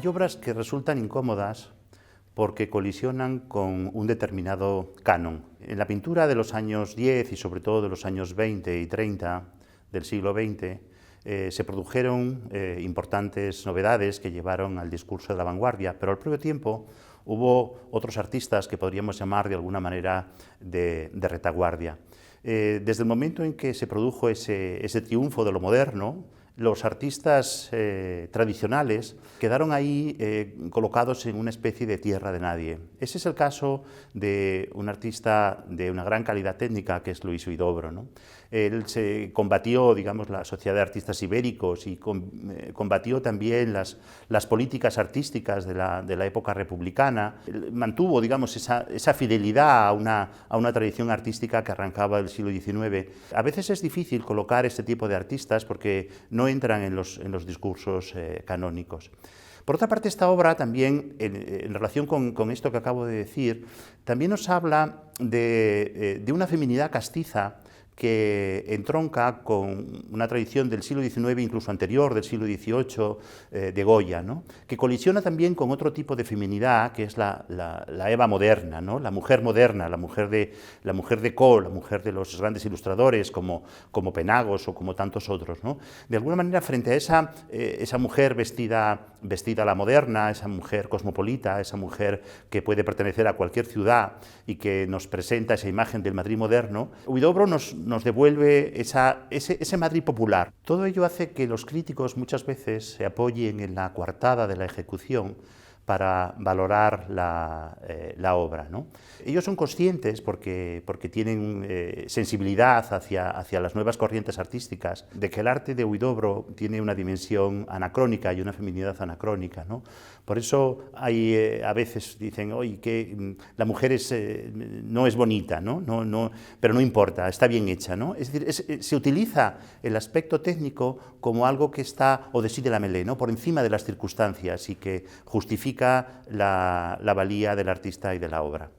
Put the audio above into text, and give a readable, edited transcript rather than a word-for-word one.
Hay obras que resultan incómodas porque colisionan con un determinado canon. En la pintura de los años 10 y sobre todo de los años 20 y 30 del siglo XX se produjeron importantes novedades que llevaron al discurso de la vanguardia, pero al propio tiempo hubo otros artistas que podríamos llamar de alguna manera de retaguardia. Desde el momento en que se produjo ese triunfo de lo moderno, los artistas tradicionales quedaron ahí colocados en una especie de tierra de nadie. Ese es el caso de un artista de una gran calidad técnica que es Luis Huidobro, ¿no? Él se combatió, digamos, la Sociedad de Artistas Ibéricos y combatió también las políticas artísticas de la época republicana. Él mantuvo, digamos, esa fidelidad a una tradición artística que arrancaba del siglo XIX. A veces es difícil colocar este tipo de artistas porque no entran en los discursos canónicos. Por otra parte, esta obra también, en relación con esto que acabo de decir, también nos habla de una feminidad castiza que entronca con una tradición del siglo XIX, incluso anterior, del siglo XVIII, de Goya, ¿no? Que colisiona también con otro tipo de feminidad, que es la Eva moderna, ¿no? La mujer moderna, la mujer de Ko, la mujer de los grandes ilustradores, como Penagos o como tantos otros, ¿no? De alguna manera, frente a esa mujer vestida a la moderna, esa mujer cosmopolita, esa mujer que puede pertenecer a cualquier ciudad y que nos presenta esa imagen del Madrid moderno, Huidobro nos devuelve ese Madrid popular. Todo ello hace que los críticos muchas veces se apoyen en la coartada de la ejecución para valorar la obra, ¿no? Ellos son conscientes, porque tienen sensibilidad hacia las nuevas corrientes artísticas, de que el arte de Huidobro tiene una dimensión anacrónica y una feminidad anacrónica, ¿no? Por eso a veces dicen, oye, que la mujer no es bonita, ¿no? Pero no importa, está bien hecha, ¿no? Es decir, se utiliza el aspecto técnico como algo que está au-dessus de la mêlée, ¿no? Por encima de las circunstancias y que justifica la valía del artista y de la obra.